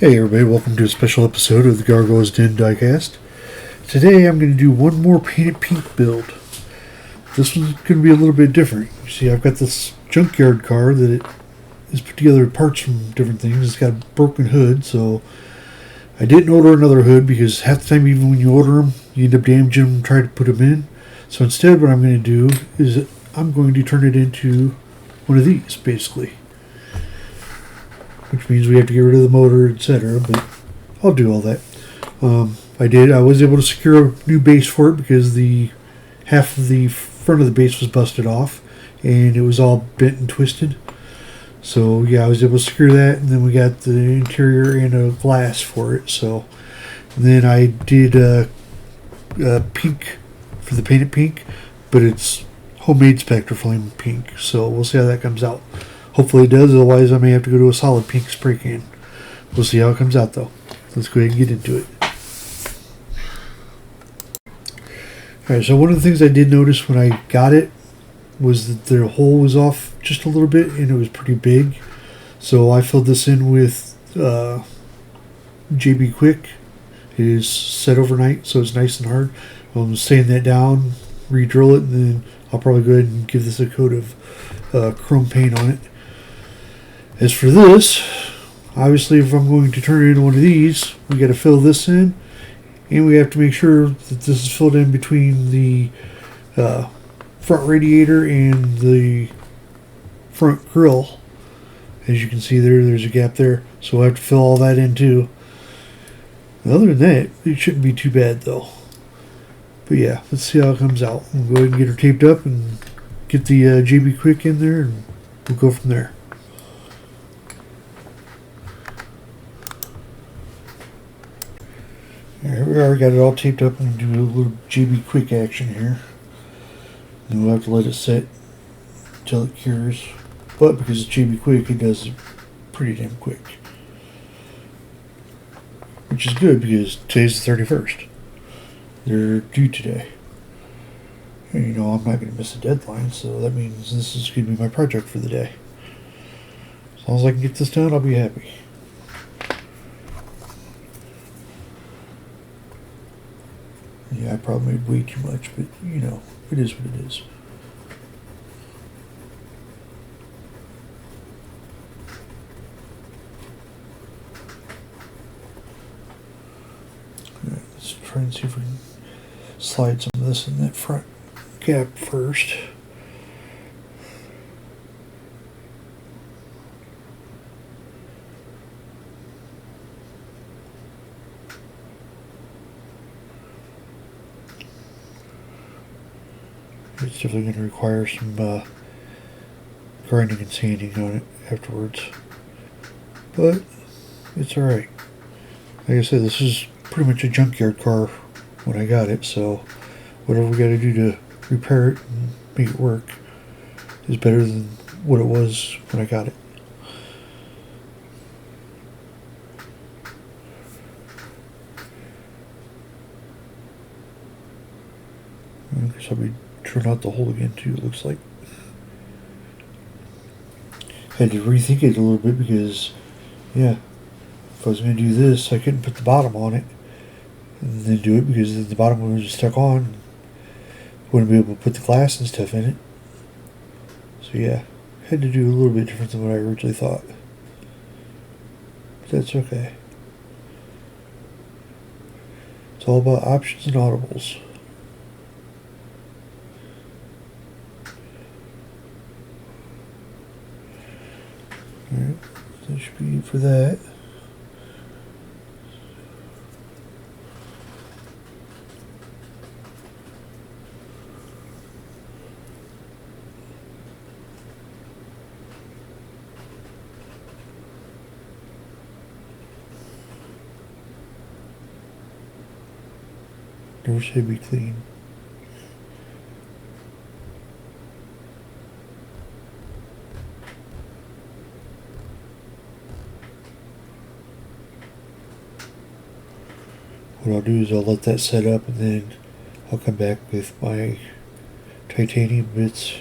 Hey everybody, welcome to a special episode of the Gargoyles Diecast. Today I'm going to do one more painted pink build. This one's going to be a little bit different. You see, I've got this junkyard car that it is put together with parts from different things. It's got a broken hood, so I didn't order another hood because half the time, even when you order them, you end up damaging them and try to put them in. So instead, what I'm going to do is I'm going to turn it into one of these, basically. Which means we have to get rid of the motor, etc. But I'll do all that. I was able to secure a new base for it because the half of the front of the base was busted off and it was all bent and twisted. So yeah, I was able to secure that, and then we got the interior and a glass for it. So and then I did pink for the painted pink, but it's homemade Spectre Flame pink. So we'll see how that comes out. Hopefully it does, otherwise I may have to go to a solid pink spray can. We'll see how it comes out though. Let's go ahead and get into it. Alright, so one of the things I did notice when I got it was that the hole was off just a little bit and it was pretty big. So I filled this in with JB Quick. It is set overnight, so it's nice and hard. I'm sand that down, re-drill it, and then I'll probably go ahead and give this a coat of chrome paint on it. As for this, obviously if I'm going to turn it into one of these, we got to fill this in, and we have to make sure that this is filled in between the front radiator and the front grill. As you can see there's a gap there, so we'll have to fill all that in too. Other than that, it shouldn't be too bad though. But yeah, let's see how it comes out. We'll go ahead and get her taped up and get the JB Quick in there, and we'll go from there. Here we are, got it all taped up, and do a little JB Quick action here. And we'll have to let it set until it cures. But because it's JB Quick, it does it pretty damn quick. Which is good because today's the 31st. They're due today. And you know I'm not going to miss a deadline, so that means this is going to be my project for the day. As long as I can get this done, I'll be happy. Yeah, I probably made way too much, but you know, it is what it is. Alright, let's try and see if we can slide some of this in that front gap first. It's definitely going to require some grinding and sanding on it afterwards, but it's alright. Like I said, this is pretty much a junkyard car when I got it, so whatever we got to do to repair it and make it work is better than what it was when I got it. I guess I'll be trying out the hole again too, it looks like. I had to rethink it a little bit because, yeah, if I was going to do this, I couldn't put the bottom on it and then do it because the bottom was stuck on. Wouldn't be able to put the glass and stuff in it. So yeah, had to do a little bit different than what I originally thought. But that's okay. It's all about options and audibles. Alright, that should be it for that. Never should be clean. What I'll do is I'll let that set up, and then I'll come back with my titanium bits,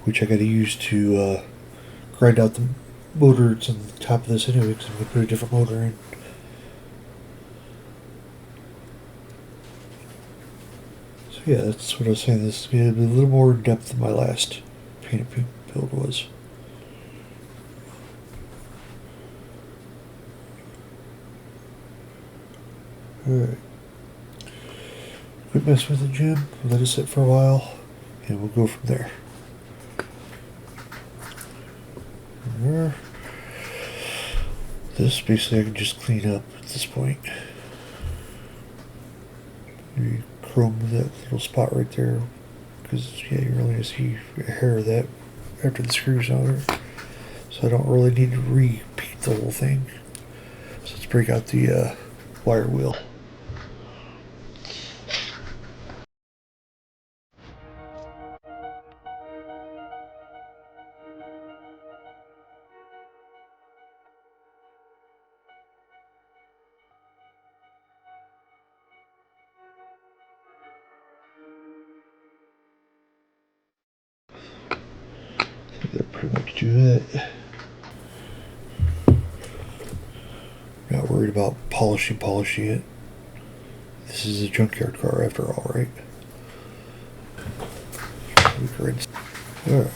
which I got to use to grind out the motor that's on the top of this anyway, because I'm going to put a different motor in. So yeah, that's what I was saying. This is going to be a little more in depth than my last paint build was. Alright. Quit messing with the gym, let it sit for a while, and we'll go from there. This basically I can just clean up at this point. You chrome that little spot right there, because yeah, you're only going to see a hair of that after the screws on it. So I don't really need to repaint the whole thing. So let's break out the wire wheel. That pretty much do that. Not worried about polishing it. This is a junkyard car after all, right? Alright.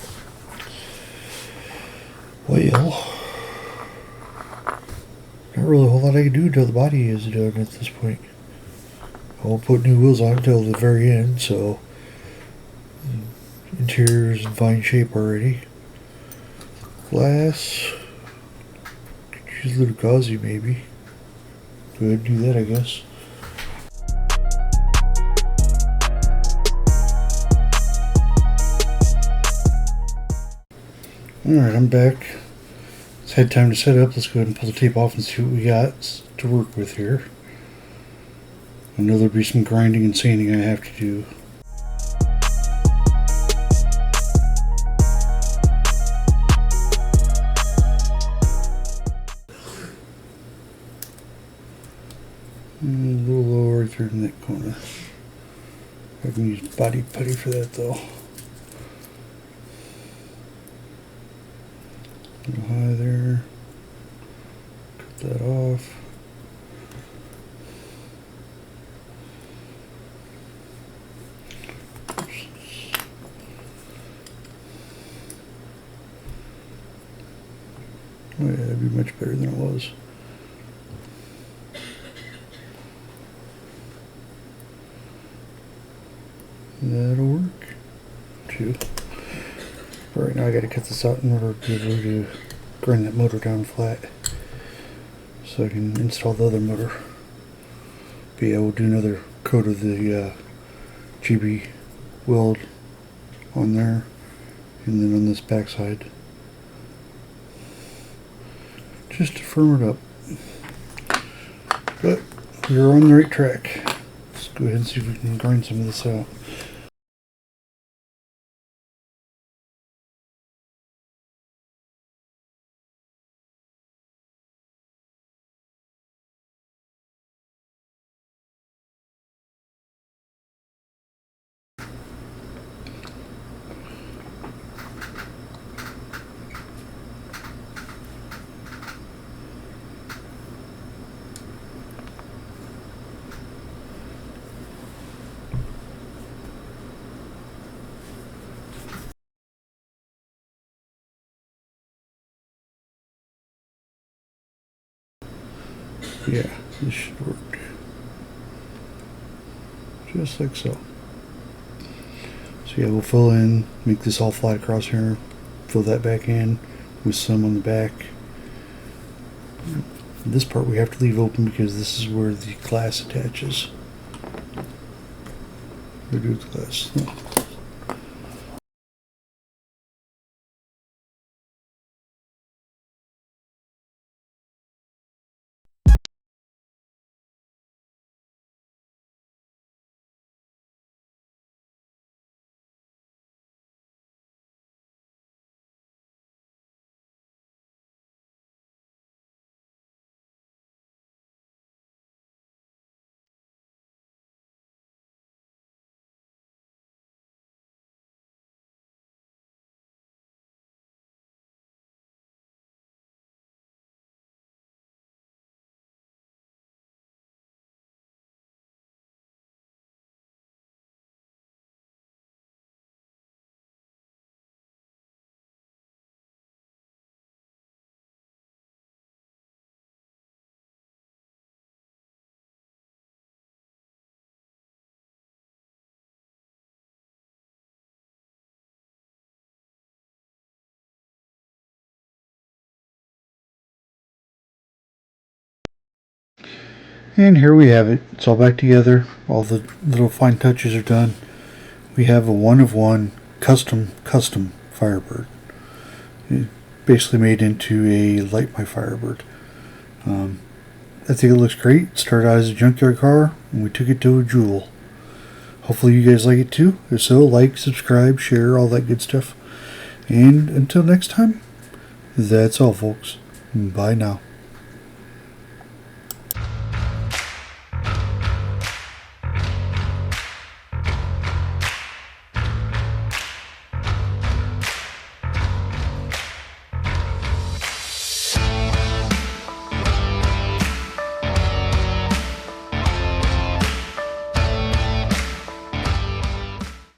Well, not really a whole lot I can do until the body is done at this point. I won't put new wheels on until the very end, so interior's in fine shape already. Glass, could use a little gauzy maybe. Go ahead and do that, I guess. Alright, I'm back. It's had time to set up. Let's go ahead and pull the tape off and see what we got to work with here. I know there'll be some grinding and sanding I have to do. And a little lower right there in that corner. I can use body putty for that though. A little high there. Cut that off. Oh yeah, that'd be much better than it was. That'll work too. But right now I gotta cut this out in order to be able to grind that motor down flat so I can install the other motor. But yeah, we'll do another coat of the GB weld on there and then on this back side just to firm it up. But we're on the right track. Let's go ahead and see if we can grind some of this out. Yeah, this should work. Just like so. So yeah, we'll fill in, make this all flat across here, fill that back in with some on the back. This part we have to leave open because this is where the glass attaches. What do with the glass? Oh. And here we have it. It's all back together. All the little fine touches are done. We have a one-of-one custom Firebird. It basically made into a Light My Firebird. I think it looks great. It started out as a junkyard car, and we took it to a jewel. Hopefully you guys like it too. If so, like, subscribe, share, all that good stuff. And until next time, that's all, folks. Bye now.